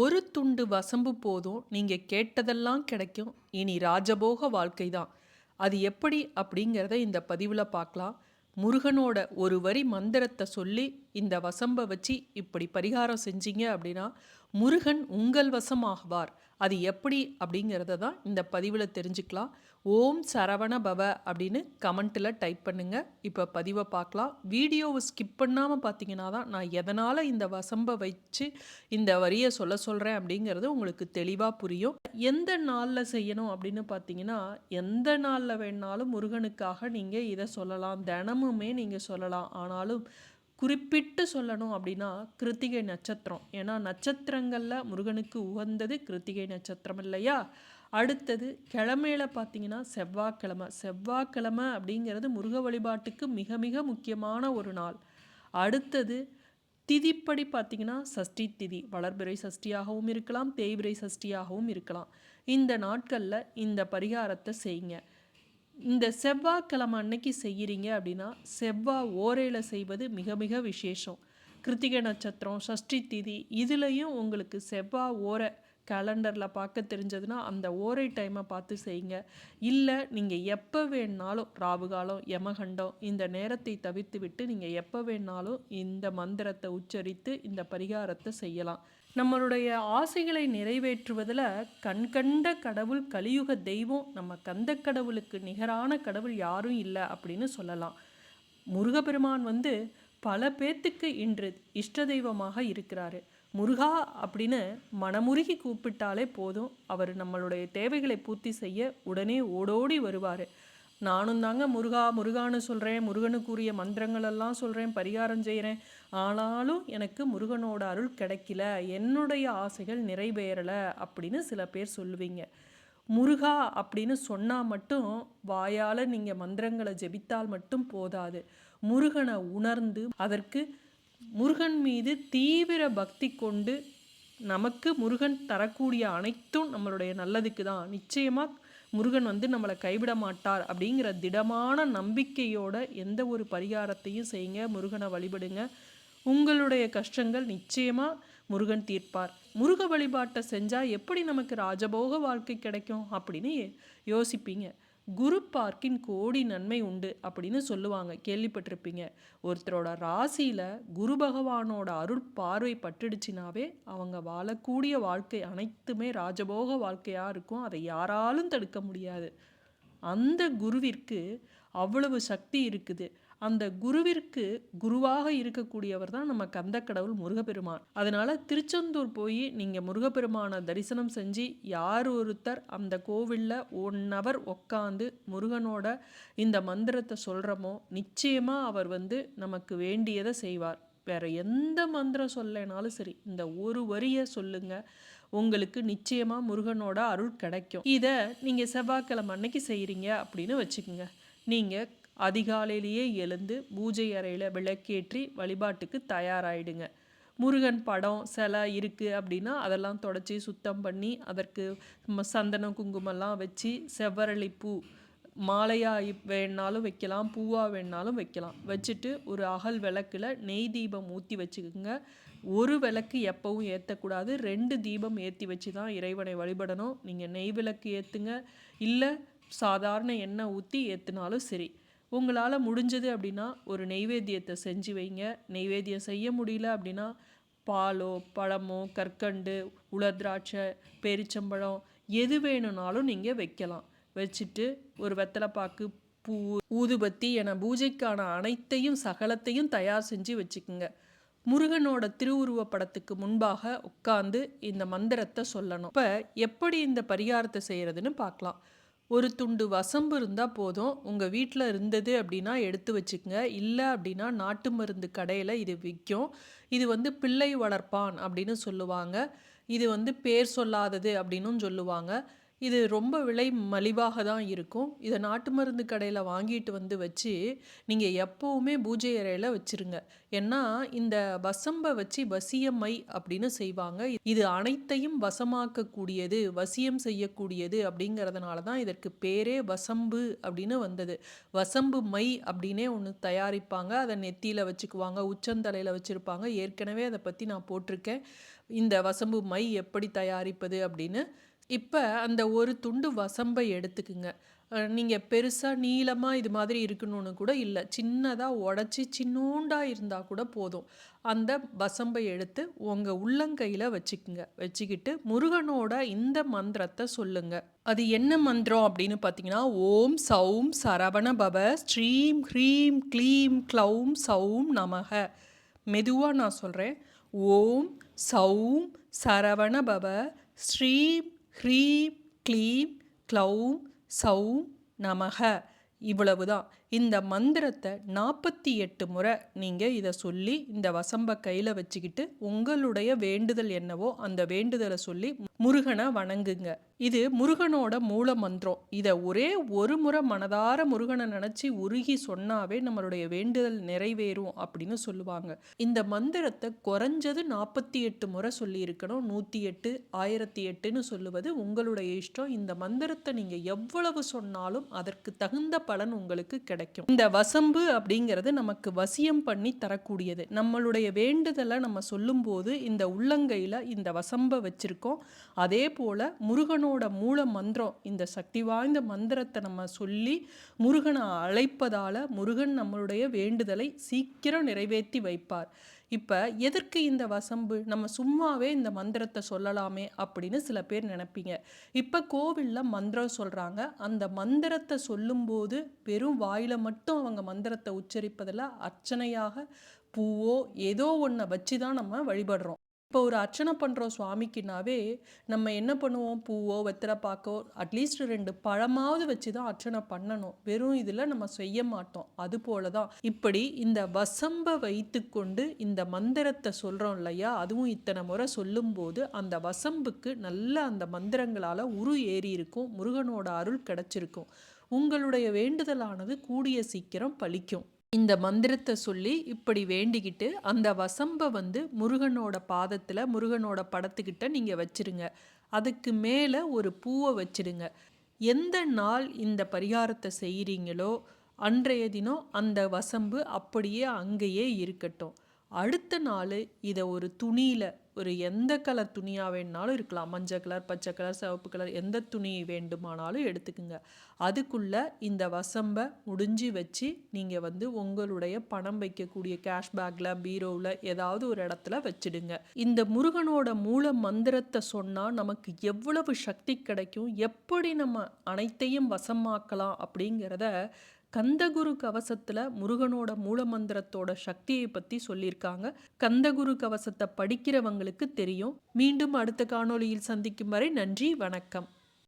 ஒரு துண்டு வசம்பு போதும் நீங்க கேட்டதெல்லாம் கிடைக்கும். இனி ராஜபோக வாழ்க்கை தான். அது எப்படி அப்படிங்கிறத இந்த பதிவுல பார்க்கலாம். முருகனோட ஒரு வரி மந்திரத்த சொல்லி இந்த வசம்ப வச்சு இப்படி பரிகாரம் செஞ்சீங்க அப்படின்னா, முருகன் உங்கள் வசமாகுவார். அது எப்படி அப்படிங்கிறத தான் இந்த பதிவுல தெரிஞ்சுக்கலாம். ஓம் சரவண பவ அப்படின்னு கமெண்ட்ல டைப் பண்ணுங்க. இப்ப பதிவ பார்க்கலாம். வீடியோவ ஸ்கிப் பண்ணாம பார்த்தீங்கன்னா தான் நான் எதனால இந்த வசம்ப வச்சு இந்த வரிய சொல்றேன் அப்படிங்கிறது உங்களுக்கு தெளிவா புரியும். எந்த நாள்ல செய்யணும் அப்படின்னு பார்த்தீங்கன்னா, எந்த நாள்ல வேணாலும் முருகனுக்காக நீங்க இத சொல்லலாம். தினமுமே நீங்க சொல்லலாம். ஆனாலும் குறிப்பிட்டு சொல்லணும் அப்படின்னா, கிருத்திகை நட்சத்திரம். ஏன்னா நட்சத்திரங்கள்ல முருகனுக்கு உகந்தது கிருத்திகை நட்சத்திரம் இல்லையா? அடுத்தது கிழமையில பார்த்தீங்கன்னா செவ்வாய்க்கிழமை. செவ்வாய்க்கிழமை அப்படிங்கிறது முருக வழிபாட்டுக்கு மிக மிக முக்கியமான ஒரு நாள். அடுத்தது திதிப்படி பார்த்தீங்கன்னா சஷ்டி திதி. வளர்பிறை சஷ்டியாகவும் இருக்கலாம், தேய்பிறை சஷ்டியாகவும் இருக்கலாம். இந்த நாட்களில் இந்த பரிகாரத்தை செய்யுங்க. இந்த செவ்வாய்க்கிழமை அன்னைக்கு செய்கிறீங்க அப்படின்னா செவ்வாய் ஓரையில் செய்வது மிக மிக விசேஷம். கிருத்திகை நட்சத்திரம், சஷ்டி திதி இதுலேயும் உங்களுக்கு செவ்வாய் ஓரை கேலண்டரில் பார்க்க தெரிஞ்சதுன்னா அந்த ஓரை டைமை பார்த்து செய்யுங்க. இல்லை நீங்கள் எப்போ வேணாலும் ராவுகாலம், யமகண்டம் இந்த நேரத்தை தவிர்த்து விட்டு நீங்கள் எப்போ வேணாலும் இந்த மந்திரத்தை உச்சரித்து இந்த பரிகாரத்தை செய்யலாம். நம்மளுடைய ஆசைகளை நிறைவேற்றுவதில் கண்கண்ட கடவுள் கலியுக தெய்வம் நம்ம கந்த கடவுளுக்கு நிகரான கடவுள் யாரும் இல்லை அப்படின்னு சொல்லலாம். முருகப்பெருமான் பல பேத்துக்கு இன்று இஷ்ட தெய்வமாக இருக்கிறாரு. முருகா அப்படின்னு மனமுருகி கூப்பிட்டாலே போதும், அவர் நம்மளுடைய தேவைகளை பூர்த்தி செய்ய உடனே ஓடோடி வருவார். நானும் தாங்க முருகா முருகான்னு சொல்கிறேன், முருகனுக்குரிய மந்திரங்களெல்லாம் சொல்கிறேன், பரிகாரம் செய்கிறேன். ஆனாலும் எனக்கு முருகனோட அருள் கிடைக்கல, என்னுடைய ஆசைகள் நிறைவேறலை அப்படின்னு சில பேர் சொல்லுவீங்க. முருகா அப்படின்னு சொன்னால் மட்டும் வாயால் நீங்கள் மந்திரங்களை ஜெபித்தால் மட்டும் போதாது. முருகனை உணர்ந்து அதற்கு முருகன் மீது தீவிர பக்தி கொண்டு நமக்கு முருகன் தரக்கூடிய அனைத்தும் நம்மளுடைய நல்லதுக்கு தான். நிச்சயமாக முருகன் நம்மளை கைவிட மாட்டார் அப்படிங்கிற திடமான நம்பிக்கையோட எந்த ஒரு பரிகாரத்தையும் செய்யுங்க. முருகனை வழிபடுங்க. உங்களுடைய கஷ்டங்கள் நிச்சயமாக முருகன் தீர்ப்பார். முருக வழிபாட்டை செஞ்சால் எப்படி நமக்கு ராஜபோக வாழ்க்கை கிடைக்கும் அப்படின்னு யோசிப்பீங்க. குரு பார்க்கின் கோடி நன்மை உண்டு அப்படின்னு சொல்லுவாங்க, கேள்விப்பட்டிருப்பீங்க. ஒருத்தரோட ராசியில் குரு பகவானோட அருள் பார்வை பட்டுடுச்சினாவே அவங்க வாழக்கூடிய வாழ்க்கை அனைத்துமே ராஜபோக வாழ்க்கையாக இருக்கும். அதை யாராலும் தடுக்க முடியாது. அந்த குருவிற்கு அவ்வளவு சக்தி இருக்குது. அந்த குருவிற்கு குருவாக இருக்கக்கூடியவர் தான் நம்ம கந்தக்கடவுள் முருகப்பெருமான். அதனால திருச்செந்தூர் போய் நீங்கள் முருகப்பெருமானை தரிசனம் செஞ்சு யார் ஒருத்தர் அந்த கோவிலில் 1 hour உட்காந்து முருகனோட இந்த மந்திரத்தை சொல்கிறோமோ நிச்சயமாக அவர் நமக்கு வேண்டியதை செய்வார். வேற எந்த மந்திரம் சொல்லனாலும் சரி, இந்த ஒரு வரியை சொல்லுங்க, உங்களுக்கு நிச்சயமா முருகனோட அருள் கிடைக்கும். இதை நீங்க செவ்வாய்க்கிழமை அன்னைக்கு செய்கிறீங்க அப்படின்னு வச்சுக்கோங்க. நீங்க அதிகாலையிலேயே எழுந்து பூஜை அறையில் விளக்கேற்றி வழிபாட்டுக்கு தயாராகிடுங்க. முருகன் படம் சிலை இருக்குது அப்படின்னா அதெல்லாம் தொடச்சி சுத்தம் பண்ணி அதற்கு சந்தனம் குங்குமம்லாம் வச்சு செவ்வரளி பூ மாலையாக வேணாலும் வைக்கலாம், பூவாக வேணாலும் வைக்கலாம். வச்சுட்டு ஒரு அகல் விளக்கில் நெய் தீபம் ஊற்றி வச்சுக்கோங்க. ஒரு விளக்கு எப்பவும் ஏற்றக்கூடாது, 2 தீபம் ஏற்றி வச்சு தான் இறைவனை வழிபடணும். நீங்கள் நெய் விளக்கு ஏற்றுங்க, இல்லை சாதாரண எண்ணெய் ஊற்றி ஏற்றுனாலும் சரி. உங்களால் முடிஞ்சது அப்படின்னா ஒரு நெய்வேத்தியத்தை செஞ்சு வைங்க. நெய்வேத்தியம் செய்ய முடியல அப்படின்னா பாலோ பழமோ கற்கண்டு உலர் திராட்சை பேரிச்சம்பழம் எது வேணும்னாலும் நீங்கள் வைக்கலாம். வச்சுட்டு ஒரு வெத்தலைப்பாக்கு, பூ, ஊதுபத்தி என பூஜைக்கான அனைத்தையும் சகலத்தையும் தயார் செஞ்சு வச்சுக்குங்க. முருகனோட திருவுருவ படத்துக்கு முன்பாக உட்காந்து இந்த மந்திரத்தை சொல்லணும். இப்போ எப்படி இந்த பரிகாரத்தை செய்கிறதுன்னு பார்க்கலாம். ஒரு துண்டு வசம்பு இருந்தால் போதும். உங்கள் வீட்டில் இருந்தது அப்படின்னா எடுத்து வச்சுக்கோங்க. இல்லை அப்படின்னா நாட்டு மருந்து கடையில் இது விற்கும். இது பிள்ளை வளர்ப்பான் அப்படின்னு சொல்லுவாங்க. இது பேர் சொல்லாதது அப்படின்னும் சொல்லுவாங்க. இது ரொம்ப விலை மலிவாக தான் இருக்கும். இதை நாட்டு மருந்து கடையில் வாங்கிட்டு வச்சு நீங்கள் எப்போவுமே பூஜை அறையில் வச்சுருங்க. ஏன்னா இந்த வசம்பை வச்சு வசியமை அப்படின்னு செய்வாங்க. இது அனைத்தையும் வசமாக்கக்கூடியது, வசியம் செய்யக்கூடியது அப்படிங்கிறதுனால தான் இதற்கு பேரே வசம்பு அப்படின்னு வந்தது. வசம்பு மை அப்படின்னே ஒன்று தயாரிப்பாங்க. அதை நெத்தியில் வச்சுக்குவாங்க, உச்சந்தலையில் வச்சுருப்பாங்க. ஏற்கனவே அதை பற்றி நான் போட்டிருக்கேன். இந்த வசம்பு மை எப்படி தயாரிப்பது அப்படின்னு. இப்போ அந்த ஒரு துண்டு வசம்பை எடுத்துக்குங்க. நீங்கள் பெருசாக நீளமாக இது மாதிரி இருக்கணும்னு கூட இல்லை, சின்னதாக உடச்சி சின்னோண்டா இருந்தால் கூட போதும். அந்த வசம்பை எடுத்து உங்கள் உள்ளங்கையில் வச்சுக்குங்க. வச்சுக்கிட்டு முருகனோட இந்த மந்திரத்தை சொல்லுங்க. அது என்ன மந்திரம் அப்படின்னு பார்த்தீங்கன்னா, ஓம் சௌம் சரவண பவ ஸ்ரீம் ஹ்ரீம் க்ளீம் க்ளௌம் சௌம் நமக. மெதுவாக நான் சொல்கிறேன். ஓம் சௌம் சரவண பவ ஸ்ரீம் ஹ்ரீம் க்ளீம் க்ளௌம் சௌம் நமக. இவ்வளவுதான். இந்த மந்திரத்தை 48 முறை நீங்கள் இதை சொல்லி இந்த வசம்பை கையில் வச்சுக்கிட்டு உங்களுடைய வேண்டுதல் என்னவோ அந்த வேண்டுதலை சொல்லி முருகனை வணங்குங்க. இது முருகனோட மூல மந்திரம். இதை ஒரே ஒரு முறை மனதார முருகனை நினச்சி உருகி சொன்னாவே நம்மளுடைய வேண்டுதல் நிறைவேறும் அப்படின்னு சொல்லுவாங்க. இந்த மந்திரத்தை குறைஞ்சது 48 முறை சொல்லி இருக்கணும். 108 1008ன்னு சொல்லுவது உங்களுடைய இஷ்டம். இந்த மந்திரத்தை நீங்கள் எவ்வளவு சொன்னாலும் அதற்கு தகுந்த பலன் உங்களுக்கு கிடைக்கும். இந்த வசம்பு அப்படிங்கிறது நமக்கு வசியம் பண்ணி தரக்கூடியது. நம்மளுடைய வேண்டுதலை நம்ம சொல்லும்போது இந்த உள்ளங்கையில் இந்த வசம்பை வச்சிருக்கோம். அதே போல முருகனோட மூல மந்திரம், இந்த சக்தி வாய்ந்த மந்திரத்தை நம்ம சொல்லி முருகனை அழைப்பதால முருகன் நம்மளுடைய வேண்டுதலை சீக்கிரம் நிறைவேற்றி வைப்பார். இப்போ எதற்கு இந்த வசம்பு? நம்ம சும்மாவே இந்த மந்திரத்தை சொல்லலாமே அப்படின்னு சில பேர் நினைப்பீங்க. இப்போ கோவிலில் மந்திரம் சொல்கிறாங்க. அந்த மந்திரத்தை சொல்லும்போது வெறும் வாயில் மட்டும் அவங்க மந்திரத்தை உச்சரிப்பதில் அர்ச்சனையாக பூவோ ஏதோ ஒன்றை வச்சு தான் நம்ம வழிபடுறோம். இப்போ ஒரு அர்ச்சனை பண்ணுறோம் சுவாமிக்குனாவே நம்ம என்ன பண்ணுவோம்? பூவோ வெத்தலை பாக்கோ அட்லீஸ்ட் 2 பழமாவது வச்சு தான் அர்ச்சனை பண்ணணும். வெறும் இதில் நம்ம செய்ய மாட்டோம். அது போல தான் இப்படி இந்த வசம்பை வைத்து கொண்டு இந்த மந்திரத்தை சொல்கிறோம் இல்லையா, அதுவும் இத்தனை முறை சொல்லும்போது அந்த வசம்புக்கு நல்ல அந்த மந்திரங்களால் உரு ஏறி இருக்கும். முருகனோட அருள் கிடச்சிருக்கும். உங்களுடைய வேண்டுதலானது கூடிய சீக்கிரம் பலிக்கும். இந்த மந்திரத்தை சொல்லி இப்படி வேண்டிக்கிட்டு அந்த வசம்பை முருகனோட பாதத்தில் முருகனோட படத்துக்கிட்ட நீங்கள் வச்சிருங்க. அதுக்கு மேலே ஒரு பூவை வச்சிடுங்க. எந்த நாள் இந்த பரிகாரத்தை செய்கிறீங்களோ அன்றைய தினம் அந்த வசம்பு அப்படியே அங்கேயே இருக்கட்டும். அடுத்த நாள் இதை ஒரு துணியில், ஒரு எந்த கலர் துணியாக வேணுனாலும் இருக்கலாம், மஞ்சள் கலர், பச்சை கலர், சிவப்பு கலர், எந்த துணி வேண்டுமானாலும் எடுத்துக்குங்க. அதுக்குள்ளே இந்த வசம்பை முடிஞ்சு வச்சு நீங்கள் உங்களுடைய பணம் வைக்கக்கூடிய கேஷ் பேக்கில், பீரோவில் ஏதாவது ஒரு இடத்துல வச்சிடுங்க. இந்த முருகனோட மூல மந்திரத்தை சொன்னால் நமக்கு எவ்வளவு சக்தி கிடைக்கும், எப்படி நம்ம அனைத்தையும் வசமாக்கலாம் அப்படிங்கிறத கந்தகுரு கவசத்தில் முருகனோட மூலமந்திரத்தோட சக்தியை பற்றி சொல்லியிருக்காங்க. கந்தகுரு கவசத்தை படிக்கிறவங்களுக்கு தெரியும். மீண்டும் அடுத்த காணொளியில் சந்திக்கும் வரை நன்றி, வணக்கம்.